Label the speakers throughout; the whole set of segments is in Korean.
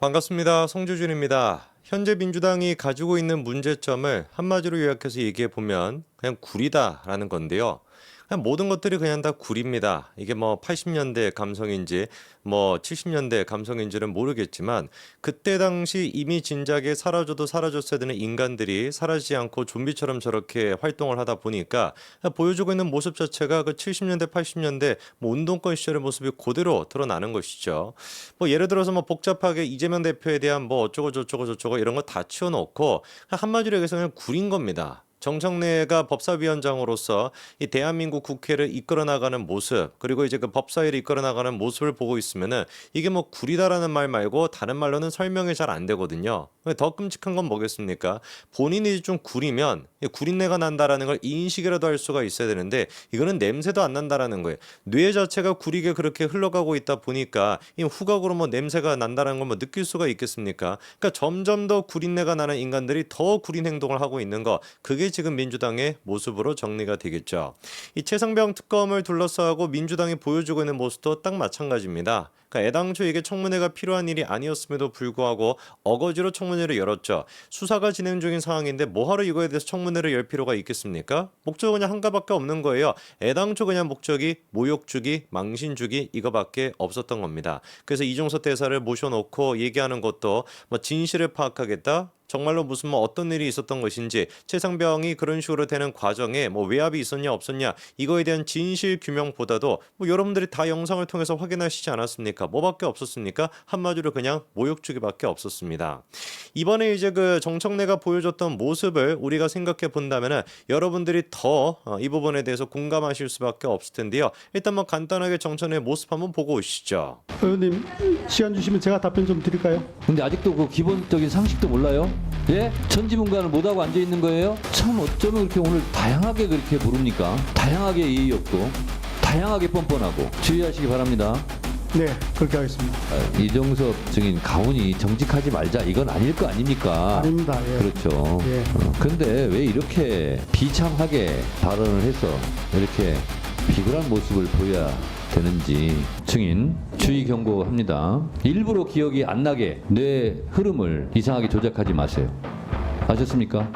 Speaker 1: 반갑습니다. 송주준입니다. 현재 민주당이 가지고 있는 문제점을 한마디로 요약해서 얘기해 보면 그냥 구리다라는 건데요. 그냥 모든 것들이 그냥 다 구리입니다. 이게 뭐 80년대 감성인지 뭐 70년대 감성인지는 모르겠지만 그때 당시 이미 진작에 사라져도 사라졌어야 되는 인간들이 사라지지 않고 좀비처럼 저렇게 활동을 하다 보니까 보여주고 있는 모습 자체가 그 70년대 80년대 뭐 운동권 시절의 모습이 그대로 드러나는 것이죠. 뭐 예를 들어서 뭐 복잡하게 이재명 대표에 대한 뭐 어쩌고 저쩌고 이런 거 다 치워놓고 한마디로 얘기해서 그냥 구린 겁니다. 정청래가 법사위원장으로서 이 대한민국 국회를 이끌어 나가는 모습, 그리고 이제 그 법사위를 이끌어 나가는 모습을 보고 있으면은 이게 뭐 구리다라는 말 말고 다른 말로는 설명이 잘 안 되거든요. 더 끔찍한 건 뭐겠습니까? 본인이 좀 구리면 구린내가 난다라는 걸 인식이라도 할 수가 있어야 되는데 이거는 냄새도 안 난다라는 거예요. 뇌 자체가 구리게 그렇게 흘러가고 있다 보니까 이 후각으로 뭐 냄새가 난다라는 걸 뭐 느낄 수가 있겠습니까? 그러니까 점점 더 구린내가 나는 인간들이 더 구린 행동을 하고 있는 거, 그게 지금 민주당의 모습으로 정리가 되겠죠. 이 최상병 특검을 둘러싸고 민주당이 보여주고 있는 모습도 딱 마찬가지입니다. 그러니까 애당초 이게 청문회가 필요한 일이 아니었음에도 불구하고 어거지로 청문회를 열었죠. 수사가 진행 중인 상황인데 뭐하러 이거에 대해서 청문회를 열 필요가 있겠습니까? 목적은 그냥 한 가지밖에 없는 거예요. 애당초 그냥 목적이 모욕 주기, 망신 주기 이거밖에 없었던 겁니다. 그래서 이종서 대사를 모셔놓고 얘기하는 것도 뭐 진실을 파악하겠다, 정말로 무슨 뭐 어떤 일이 있었던 것인지, 최상병이 그런 식으로 되는 과정에 뭐 외압이 있었냐 없었냐 이거에 대한 진실 규명보다도 뭐 여러분들이 다 영상을 통해서 확인하시지 않았습니까? 뭐밖에 없었습니까? 한마디로 그냥 모욕주기밖에 없었습니다. 이번에 이제 그 정청래가 보여줬던 모습을 우리가 생각해 본다면은 여러분들이 더 이 부분에 대해서 공감하실 수밖에 없을 텐데요. 일단 뭐 간단하게 정청래의 모습 한번 보고 오시죠.
Speaker 2: 의원님 시간 주시면 제가 답변 좀 드릴까요?
Speaker 3: 근데 아직도 그 기본적인 상식도 몰라요? 예? 전지문관을 못하고 앉아 있는 거예요? 참 어쩌면 그렇게 오늘 다양하게 그렇게 모릅니까? 다양하게 예의 없고 다양하게 뻔뻔하고 주의하시기 바랍니다.
Speaker 2: 네, 그렇게 하겠습니다.
Speaker 3: 이종섭 증인 가훈이 정직하지 말자 이건 아닐 거 아닙니까?
Speaker 2: 아닙니다. 예.
Speaker 3: 그렇죠.
Speaker 2: 예.
Speaker 3: 근데 왜 이렇게 비참하게 발언을 해서 이렇게 비굴한 모습을 보여야 되는지 증인 주의 경고합니다. 일부러 기억이 안 나게 뇌 흐름을 이상하게 조작하지 마세요. 아셨습니까?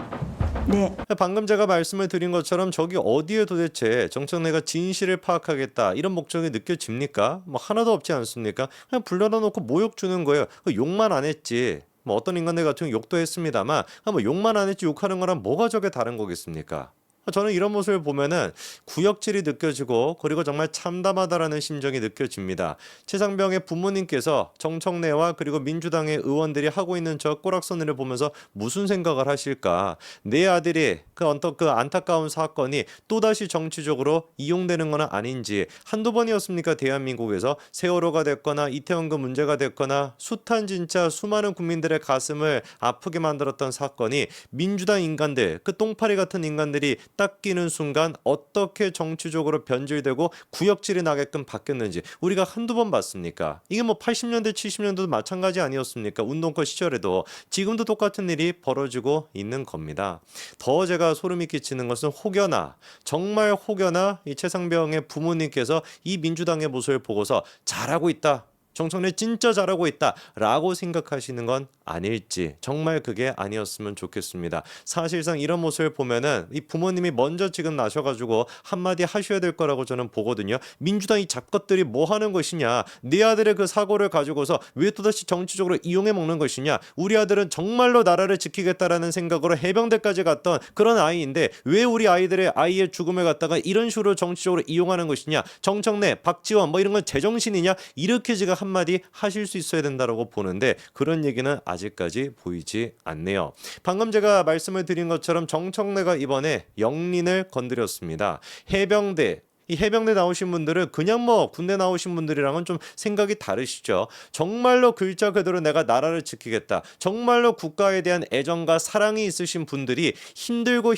Speaker 4: 네.
Speaker 1: 방금 제가 말씀을 드린 것처럼 저기 어디에 도대체 정청래가 진실을 파악하겠다 이런 목적이 느껴집니까? 뭐 하나도 없지 않습니까? 그냥 불러다 놓고 모욕 주는 거예요. 욕만 안 했지. 뭐 어떤 인간들 같은 경우 욕도 했습니다만 뭐 욕만 안 했지 욕하는 거랑 뭐가 저게 다른 거겠습니까? 저는 이런 모습을 보면은 구역질이 느껴지고 그리고 정말 참담하다라는 심정이 느껴집니다. 최상병의 부모님께서 정청래와 그리고 민주당의 의원들이 하고 있는 저 꼬락서늘을 보면서 무슨 생각을 하실까? 내 아들이 그 안타까운 사건이 또다시 정치적으로 이용되는 건 아닌지, 한두 번이었습니까? 대한민국에서 세월호가 됐거나 이태원 그 문제가 됐거나 숱한 진짜 수많은 국민들의 가슴을 아프게 만들었던 사건이 민주당 인간들, 그 똥파리 같은 인간들이 딱 끼는 순간 어떻게 정치적으로 변질되고 구역질이 나게끔 바뀌었는지 우리가 한두 번 봤습니까? 이게 뭐 80년대 70년대도 마찬가지 아니었습니까? 운동권 시절에도 지금도 똑같은 일이 벌어지고 있는 겁니다. 더 제가 소름이 끼치는 것은 혹여나 정말 혹여나 이 최상병의 부모님께서 이 민주당의 모습을 보고서 잘하고 있다, 정청래 진짜 잘하고 있다라고 생각하시는 건 아닐지, 정말 그게 아니었으면 좋겠습니다. 사실상 이런 모습을 보면은 이 부모님이 먼저 지금 나셔가지고 한마디 하셔야 될 거라고 저는 보거든요. 민주당 이 잡것들이 뭐 하는 것이냐, 네 아들의 그 사고를 가지고서 왜 또다시 정치적으로 이용해 먹는 것이냐, 우리 아들은 정말로 나라를 지키겠다라는 생각으로 해병대까지 갔던 그런 아이인데 왜 우리 아이의 죽음을 갖다가 이런 식으로 정치적으로 이용하는 것이냐, 정청래, 박지원 뭐 이런 건 제정신이냐, 이렇게 제가 한마디 하실 수 있어야 된다고 보는데 그런 얘기는 아직까지 보이지 않네요. 방금 제가 말씀을 드린 것처럼 정청래가 이번에 영린을 건드렸습니다. 해병대, 이 해병대 나오신 분들은 그냥 뭐 군대 나오신 분들이랑은 좀 생각이 다르시죠. 정말로 글자 그대로 내가 나라를 지키겠다, 정말로 국가에 대한 애정과 사랑이 있으신 분들이 힘들고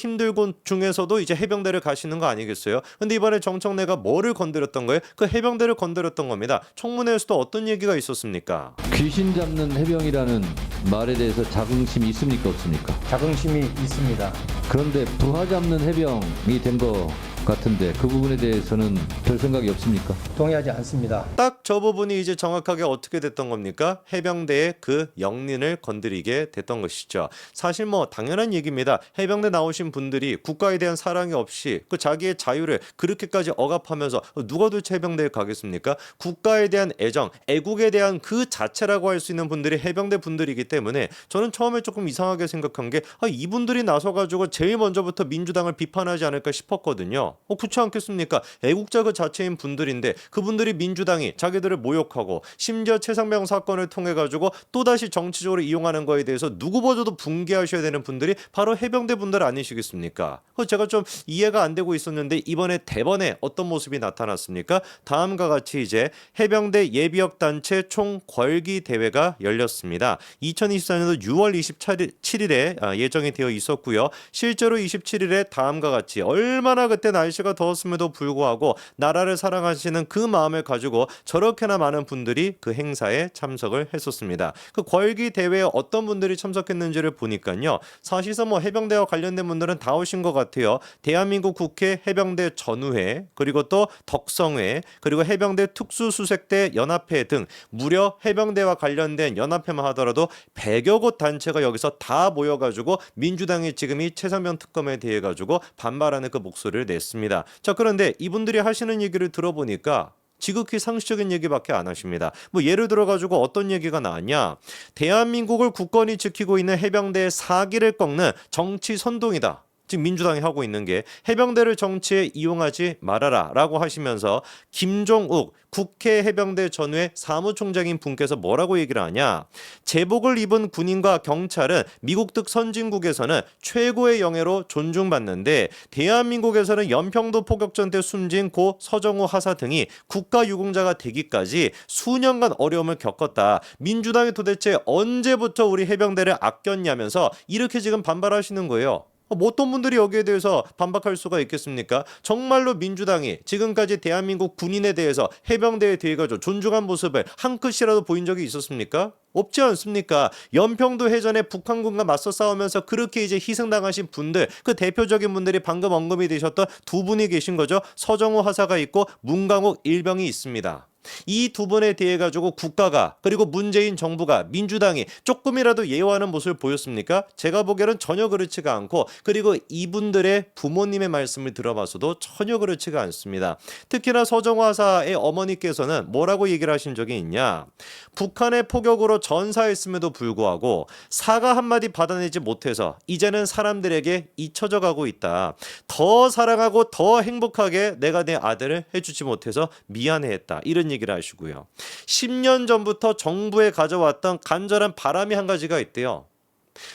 Speaker 1: 중에서도 이제 해병대를 가시는 거 아니겠어요? 근데 이번에 정청래가 뭐를 건드렸던 거예요? 그 해병대를 건드렸던 겁니다. 청문회에서도 어떤 얘기가 있었습니까?
Speaker 3: 귀신 잡는 해병이라는 말에 대해서 자긍심이 있습니까 없습니까?
Speaker 5: 자긍심이 있습니다.
Speaker 3: 그런데 부하 잡는 해병이 된 거 같은데 그 부분에 대해서는 별 생각이 없습니까?
Speaker 4: 동의하지 않습니다.
Speaker 1: 딱 저 부분이 이제 정확하게 어떻게 됐던 겁니까? 해병대의 그 영린을 건드리게 됐던 것이죠. 사실 뭐 당연한 얘기입니다. 해병대 나오신 분들이 국가에 대한 사랑이 없이 그 자기의 자유를 그렇게까지 억압하면서 누가 도대체 해병대에 가겠습니까? 국가에 대한 애정, 애국에 대한 그 자체라고 할 수 있는 분들이 해병대 분들이기 때문에 저는 처음에 조금 이상하게 생각한 게 이분들이 나서가지고 제일 먼저부터 민주당을 비판하지 않을까 싶었거든요. 그렇지 않겠습니까? 애국자 그 자체인 분들인데 그분들이 민주당이 자기들을 모욕하고 심지어 최상병 사건을 통해 가지고 또다시 정치적으로 이용하는 거에 대해서 누구보다도 분개하셔야 되는 분들이 바로 해병대 분들 아니시겠습니까? 제가 좀 이해가 안 되고 있었는데 이번에 대번에 어떤 모습이 나타났습니까? 다음과 같이 이제 해병대 예비역 단체 총 궐기 대회가 열렸습니다. 2024년도 6월 27일에 예정이 되어 있었고요. 실제로 27일에 다음과 같이 얼마나 그때 날씨가 더웠음에도 불구하고 나라를 사랑하시는 그 마음을 가지고 저렇게나 많은 분들이 그 행사에 참석을 했었습니다. 그 궐기 대회에 어떤 분들이 참석했는지를 보니까요. 사실상 뭐 해병대와 관련된 분들은 다 오신 것 같아요. 대한민국 국회 해병대 전우회, 그리고 또 덕성회, 그리고 해병대 특수수색대 연합회 등 무려 해병대와 관련된 연합회만 하더라도 100여 곳 단체가 여기서 다 모여가지고 민주당이 지금 이 최상병 특검에 대해 가지고 반발하는 그 목소리를 냈습니다. 자, 그런데 이분들이 하시는 얘기를 들어보니까 지극히 상식적인 얘기밖에 안 하십니다. 뭐 예를 들어 가지고 어떤 얘기가 나왔냐? 대한민국을 굳건히 지키고 있는 해병대의 사기를 꺾는 정치 선동이다. 지금 민주당이 하고 있는 게 해병대를 정치에 이용하지 말아라 라고 하시면서 김종욱 국회 해병대 전후의 사무총장인 분께서 뭐라고 얘기를 하냐? 제복을 입은 군인과 경찰은 미국 등 선진국에서는 최고의 영예로 존중받는데 대한민국에서는 연평도 포격전 때 숨진 고 서정호 하사 등이 국가유공자가 되기까지 수년간 어려움을 겪었다. 민주당이 도대체 언제부터 우리 해병대를 아꼈냐면서 이렇게 지금 반발하시는 거예요. 뭐 어떤 분들이 여기에 대해서 반박할 수가 있겠습니까? 정말로 민주당이 지금까지 대한민국 군인에 대해서 해병대에 대해 가지고 존중한 모습을 한 끗이라도 보인 적이 있었습니까? 없지 않습니까? 연평도 해전에 북한군과 맞서 싸우면서 그렇게 이제 희생당하신 분들, 그 대표적인 분들이 방금 언급이 되셨던 두 분이 계신 거죠. 서정호 하사가 있고 문강욱 일병이 있습니다. 이 두 분에 대해 가지고 국가가 그리고 문재인 정부가 민주당이 조금이라도 예우하는 모습을 보였습니까? 제가 보기에는 전혀 그렇지가 않고 그리고 이분들의 부모님의 말씀을 들어봐서도 전혀 그렇지가 않습니다. 특히나 서정호 하사의 어머니께서는 뭐라고 얘기를 하신 적이 있냐? 북한의 포격으로 전사했음에도 불구하고 사과 한마디 받아내지 못해서 이제는 사람들에게 잊혀져 가고 있다. 더 사랑하고 더 행복하게 내가 내 아들을 해주지 못해서 미안해했다. 이런 얘기를 하시고요. 10년 전부터 정부에 가져왔던 간절한 바람이 한 가지가 있대요.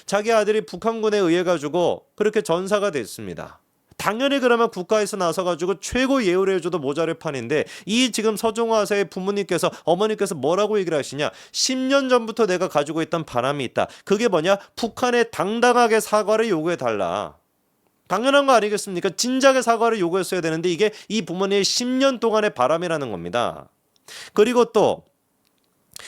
Speaker 1: 자기 아들이 북한군에 의해 가지고 그렇게 전사가 됐습니다. 당연히 그러면 국가에서 나서가지고 최고 예우를 해줘도 모자랄 판인데 이 지금 서정호 하사의 부모님께서 어머니께서 뭐라고 얘기를 하시냐? 10년 전부터 내가 가지고 있던 바람이 있다. 그게 뭐냐? 북한에 당당하게 사과를 요구해달라. 당연한 거 아니겠습니까? 진작에 사과를 요구했어야 되는데 이게 이 부모님의 10년 동안의 바람이라는 겁니다. 그리고 또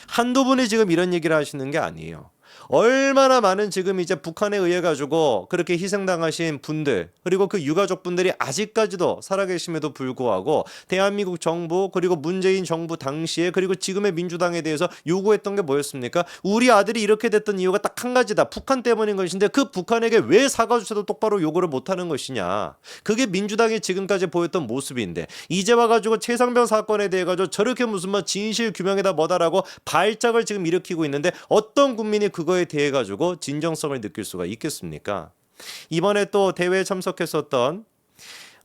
Speaker 1: 한두 분이 지금 이런 얘기를 하시는 게 아니에요. 얼마나 많은 지금 이제 북한에 의해 가지고 그렇게 희생당하신 분들 그리고 그 유가족분들이 아직까지도 살아계심에도 불구하고 대한민국 정부 그리고 문재인 정부 당시에 그리고 지금의 민주당에 대해서 요구했던 게 뭐였습니까? 우리 아들이 이렇게 됐던 이유가 딱 한 가지다. 북한 때문인 것인데 그 북한에게 왜 사과조차도 똑바로 요구를 못하는 것이냐. 그게 민주당이 지금까지 보였던 모습인데 이제 와가지고 최상병 사건에 대해 가지고 저렇게 무슨 뭐 진실 규명에다 뭐다라고 발작을 지금 일으키고 있는데 어떤 국민이 그거에 대해 가지고 진정성을 느낄 수가 있겠습니까? 이번에 또 대회에 참석했었던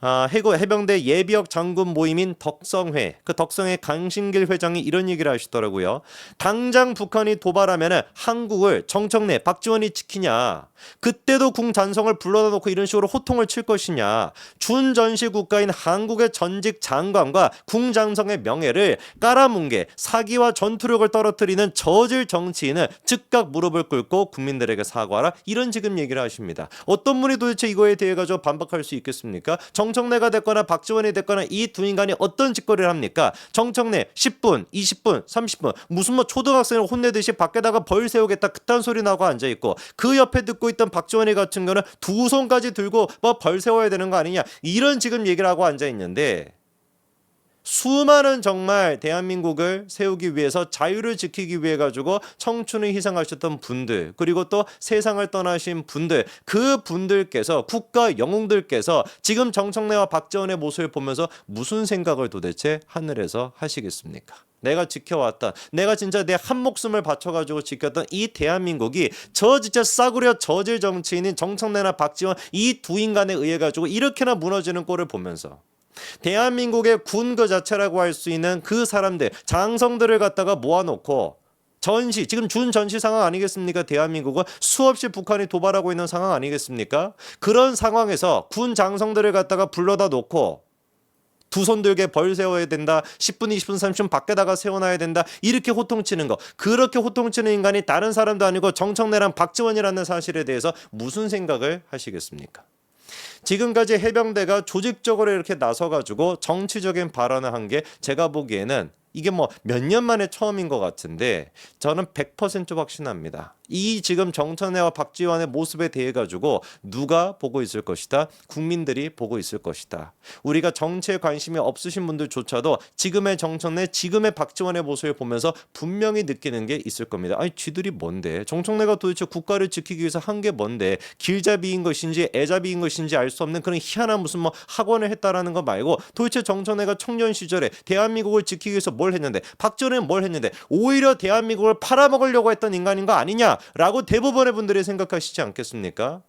Speaker 1: 해병대 예비역 장군 모임인 덕성회, 그 덕성회 강신길 회장이 이런 얘기를 하시더라고요. 당장 북한이 도발하면 한국을 정청래, 박지원이 지키냐? 그때도 궁 잔성을 불러다 놓고 이런 식으로 호통을 칠 것이냐? 준전시 국가인 한국의 전직 장관과 궁 장성의 명예를 깔아뭉개 사기와 전투력을 떨어뜨리는 저질 정치인은 즉각 무릎을 꿇고 국민들에게 사과하라. 이런 지금 얘기를 하십니다. 어떤 분이 도대체 이거에 대해 가지고 반박할 수 있겠습니까? 정청래가 됐거나 박지원이 됐거나 이 두 인간이 어떤 짓거리를 합니까? 정청래 10분, 20분, 30분 무슨 뭐 초등학생을 혼내듯이 밖에다가 벌 세우겠다 그딴 소리 나고 앉아있고 그 옆에 듣고 있던 박지원이 같은 경우는 두 손까지 들고 뭐 벌 세워야 되는 거 아니냐 이런 지금 얘기를 하고 앉아있는데 수많은 정말 대한민국을 세우기 위해서 자유를 지키기 위해 가지고 청춘을 희생하셨던 분들 그리고 또 세상을 떠나신 분들 그 분들께서 국가 영웅들께서 지금 정청래와 박지원의 모습을 보면서 무슨 생각을 도대체 하늘에서 하시겠습니까? 내가 지켜왔다. 내가 진짜 내 한 목숨을 바쳐가지고 지켰던 이 대한민국이 저 진짜 싸구려 저질 정치인인 정청래나 박지원 이 두 인간에 의해 가지고 이렇게나 무너지는 꼴을 보면서 대한민국의 군 그 자체라고 할 수 있는 그 사람들 장성들을 갖다가 모아놓고 전시 지금 준 전시 상황 아니겠습니까? 대한민국은 수없이 북한이 도발하고 있는 상황 아니겠습니까? 그런 상황에서 군 장성들을 갖다가 불러다 놓고 두 손 들게 벌 세워야 된다. 10분, 20분, 30분 밖에다가 세워놔야 된다. 이렇게 호통치는 거. 그렇게 호통치는 인간이 다른 사람도 아니고 정청래랑 박지원이라는 사실에 대해서 무슨 생각을 하시겠습니까? 지금까지 해병대가 조직적으로 이렇게 나서가지고 정치적인 발언을 한 게 제가 보기에는 이게 뭐 몇 년 만에 처음인 것 같은데 저는 100% 확신합니다. 이 지금 정청래와 박지원의 모습에 대해 가지고 누가 보고 있을 것이다. 국민들이 보고 있을 것이다. 우리가 정치에 관심이 없으신 분들조차도 지금의 정청래, 지금의 박지원의 모습을 보면서 분명히 느끼는 게 있을 겁니다. 아니 쥐들이 뭔데? 정청래가 도대체 국가를 지키기 위해서 한 게 뭔데? 길잡이인 것인지 애잡이인 것인지 알 수 없는 그런 희한한 무슨 뭐 학원을 했다라는 거 말고 도대체 정청래가 청년 시절에 대한민국을 지키기 위해서 뭘 했는데 박지원은 뭘 했는데 오히려 대한민국을 팔아먹으려고 했던 인간인 거 아니냐라고 대부분의 분들이 생각하시지 않겠습니까?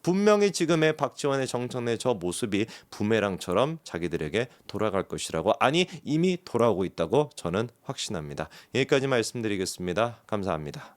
Speaker 1: 분명히 지금의 박지원의 정청래 저 모습이 부메랑처럼 자기들에게 돌아갈 것이라고 아니 이미 돌아오고 있다고 저는 확신합니다. 여기까지 말씀드리겠습니다. 감사합니다.